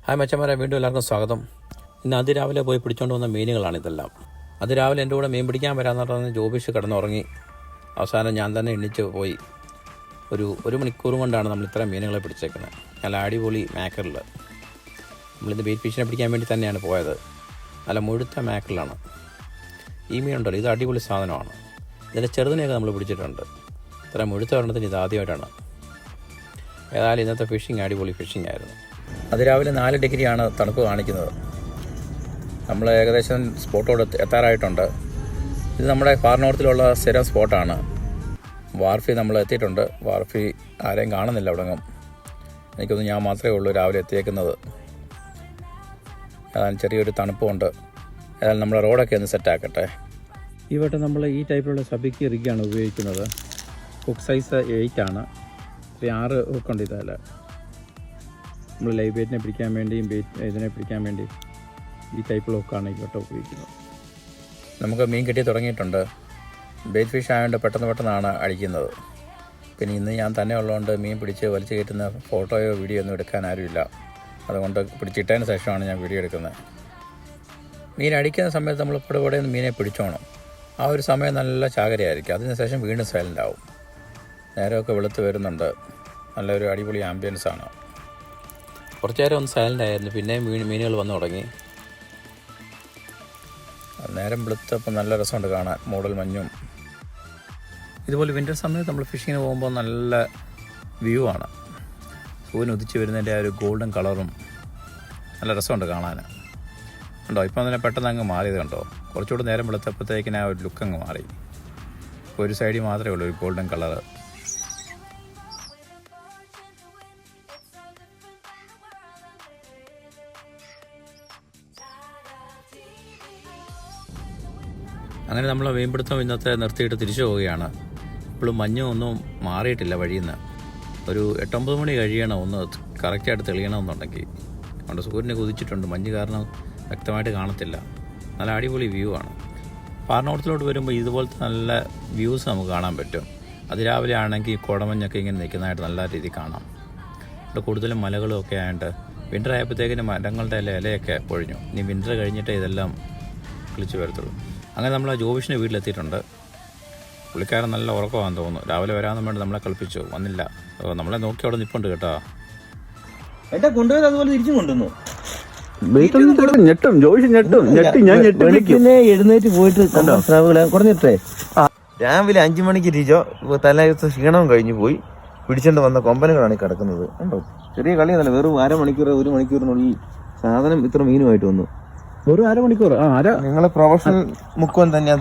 Hi മച്ചന്മാരെ, വീണ്ടും എല്ലാവർക്കും സ്വാഗതം. ഇന്ന് അതിരാവിലെ പോയി പിടിച്ചുകൊണ്ട് വന്ന മീനുകളാണിതെല്ലാം. അതിരാവിലെ എൻ്റെ കൂടെ മീൻ പിടിക്കാൻ വരാമെന്ന് പറഞ്ഞ് ജോബിഷ് കിടന്നുറങ്ങി. അവസാനം ഞാൻ തന്നെ എണ്ണിച്ച് പോയി. ഒരു മണിക്കൂർ കൊണ്ടാണ് നമ്മൾ ഇത്രയും മീനുകളെ പിടിച്ചേക്കുന്നത്. നല്ല അടിപൊളി മാക്കറിൽ. നമ്മളിന്ന് ബെയ്റ്റ് ഫിഷിനെ പിടിക്കാൻ വേണ്ടി തന്നെയാണ് പോയത്. നല്ല മുഴുത്ത മാക്കറിലാണ്. ഈ മീനുണ്ടല്ലോ, ഇത് അടിപൊളി സാധനമാണ്. ഇതിൻ്റെ ചെറുതിനെയൊക്കെ നമ്മൾ പിടിച്ചിട്ടുണ്ട്. ഇത്ര മുഴുത്ത ഒരെണ്ണത്തിന് ഇത് ആദ്യമായിട്ടാണ്. ഏതായാലും ഇന്നത്തെ ഫിഷിങ് അടിപൊളി ഫിഷിംഗ് ആയിരുന്നു. അതിരാവിലെ 4 ഡിഗ്രിയാണ് തണുപ്പ് കാണിക്കുന്നത്. നമ്മൾ ഏകദേശം സ്പോട്ടോട് എത്താറായിട്ടുണ്ട്. ഇത് നമ്മുടെ ഫാർ നോർത്തിലുള്ള സ്ഥിരം സ്പോട്ടാണ്. വാർഫി നമ്മൾ എത്തിയിട്ടുണ്ട്. വാർഫി ആരെയും കാണുന്നില്ല അവിടെങ്ങും. എനിക്കൊന്ന് ഞാൻ മാത്രമേ ഉള്ളൂ രാവിലെ എത്തിയേക്കുന്നത്. ഏതായാലും ചെറിയൊരു തണുപ്പുണ്ട്. ഏതായാലും നമ്മുടെ റോഡൊക്കെ ഒന്ന് സെറ്റാക്കട്ടെ. ഈ വട്ടം നമ്മൾ ഈ ടൈപ്പിലുള്ള സബിക്ക് റിഗാണ് ഉപയോഗിക്കുന്നത്. ഹുക്ക് സൈസ് 8 ആണ്. 6 ഹുക്കുണ്ട് ഇതല്ല. നമ്മൾ ലൈവ് ബെയ്റ്റിനെ പിടിക്കാൻ വേണ്ടിയും ഇതിനെ പിടിക്കാൻ വേണ്ടി ഈ ടൈപ്പ് ഹുക്കാണ് ഈ വട്ടം ഉപയോഗിക്കുന്നത്. നമുക്ക് മീൻ കിട്ടി തുടങ്ങിയിട്ടുണ്ട്. ബെയ്റ്റ് ഫിഷ് ആയതുകൊണ്ട് പെട്ടെന്നാണ് അടിക്കുന്നത്. പിന്നെ ഇന്ന് ഞാൻ തന്നെ ഉള്ളതുകൊണ്ട് മീൻ പിടിച്ച് വലിച്ചു കയറ്റുന്ന ഫോട്ടോയോ വീഡിയോ ഒന്നും എടുക്കാൻ ആരുമില്ല. അതുകൊണ്ട് പിടിച്ചിട്ടതിന് ശേഷമാണ് ഞാൻ വീഡിയോ എടുക്കുന്നത്. മീൻ അടിക്കുന്ന സമയത്ത് നമ്മൾ ഇവിടെ നിന്ന് മീനെ പിടിച്ചോണം. ആ ഒരു സമയം നല്ല ചാകരയായിരിക്കും. അതിനുശേഷം വീണ്ടും സൈലൻ്റ് ആവും. നേരമൊക്കെ വെളുത്ത് വരുന്നുണ്ട്. നല്ലൊരു അടിപൊളി ആംബിയൻസാണ്. കുറച്ച് നേരം ഒന്ന് സൈലൻ്റ് ആയിരുന്നു. പിന്നെയും മീനുകൾ വന്നു തുടങ്ങി. നേരം വെളുത്തപ്പോൾ നല്ല രസമുണ്ട് കാണാൻ. മൂടൽ മഞ്ഞും. ഇതുപോലെ വിൻ്റർ സമയത്ത് നമ്മൾ ഫിഷിങ്ങിന് പോകുമ്പോൾ നല്ല വ്യൂ ആണ്. സൂര്യൻ ഉദിച്ച് വരുന്നതിൻ്റെ ആ ഒരു ഗോൾഡൻ കളറും നല്ല രസമുണ്ട് കാണാൻ. കണ്ടോ, ഇപ്പം അതിനെ പെട്ടെന്ന് അങ്ങ് മാറിയത് കണ്ടോ. കുറച്ചുകൂടെ നേരം വെളുത്തപ്പോഴത്തേക്കിന് ആ ഒരു ലുക്ക് അങ്ങ് മാറി. ഒരു സൈഡിൽ മാത്രമേ ഉള്ളൂ ഒരു ഗോൾഡൻ കളറ്. അങ്ങനെ നമ്മൾ മീൻപിടുത്തം ഇന്നത്തെ നിർത്തിയിട്ട് തിരിച്ചു പോവുകയാണ്. ഇപ്പോഴും മഞ്ഞൊന്നും മാറിയിട്ടില്ല വഴിയിൽ നിന്ന്. ഒരു 8-9 മണി കഴിയണം ഒന്ന് കറക്റ്റായിട്ട് തെളിയണമെന്നുണ്ടെങ്കിൽ. അതുകൊണ്ട് സൂര്യനെ കുതിച്ചിട്ടുണ്ട്. മഞ്ഞ് കാരണം വ്യക്തമായിട്ട് കാണത്തില്ല. നല്ല അടിപൊളി വ്യൂ ആണ്. ഫാർ നോർത്തിലോട്ട് വരുമ്പോൾ ഇതുപോലത്തെ നല്ല വ്യൂസ് നമുക്ക് കാണാൻ പറ്റും. അതിരാവിലെ ആണെങ്കിൽ കോടമഞ്ഞൊക്കെ ഇങ്ങനെ നിൽക്കുന്നതായിട്ട് നല്ല രീതിയിൽ കാണാം. ഇവിടെ കൂടുതലും മലകളും ഒക്കെ ആയതുകൊണ്ട് വിൻ്റർ ആയപ്പോഴത്തേക്കിന് മരങ്ങളുടെ ഇലയൊക്കെ പൊഴിഞ്ഞു. ഇനി വിൻ്റർ കഴിഞ്ഞിട്ടേ ഇതെല്ലാം കിളിച്ച് വരത്തുള്ളൂ. അങ്ങനെ നമ്മൾ ജോബിഷിൻ്റെ വീട്ടിലെത്തിയിട്ടുണ്ട്. പുള്ളിക്കാരൻ നല്ല ഉറക്കമാണെന്ന് തോന്നുന്നു. രാവിലെ വരാമെന്ന് വേണ്ടി നമ്മളെ കളിപ്പിച്ചു. വന്നില്ല. നമ്മളെ നോക്കി അവിടെ നിൽപ്പുണ്ട് കേട്ടോ. എന്നെ കൊണ്ടുപോയത് അതുപോലെ തിരിച്ചും കൊണ്ടുവന്നു. എഴുന്നേറ്റ് പോയിട്ട് കുറഞ്ഞിട്ടേ രാവിലെ 5 മണിക്ക് ടീച്ചോ തലേ ദിവസം ക്ഷീണവും കഴിഞ്ഞു പോയി പിടിച്ചോണ്ട് വന്ന കൊമ്പനുകളാണ് ഈ കിടക്കുന്നത്. കണ്ടോ, ചെറിയ കളിയൊന്നുമല്ല. വെറും 1 മണിക്കൂറിനുള്ളിൽ സാധനം ഇത്ര മീനുമായിട്ട് വന്നു. ഒരു 1/2 മണിക്കൂർ. നിങ്ങളെ പ്രൊഫഷണൽ മുക്കുവൻ തന്നെയാ.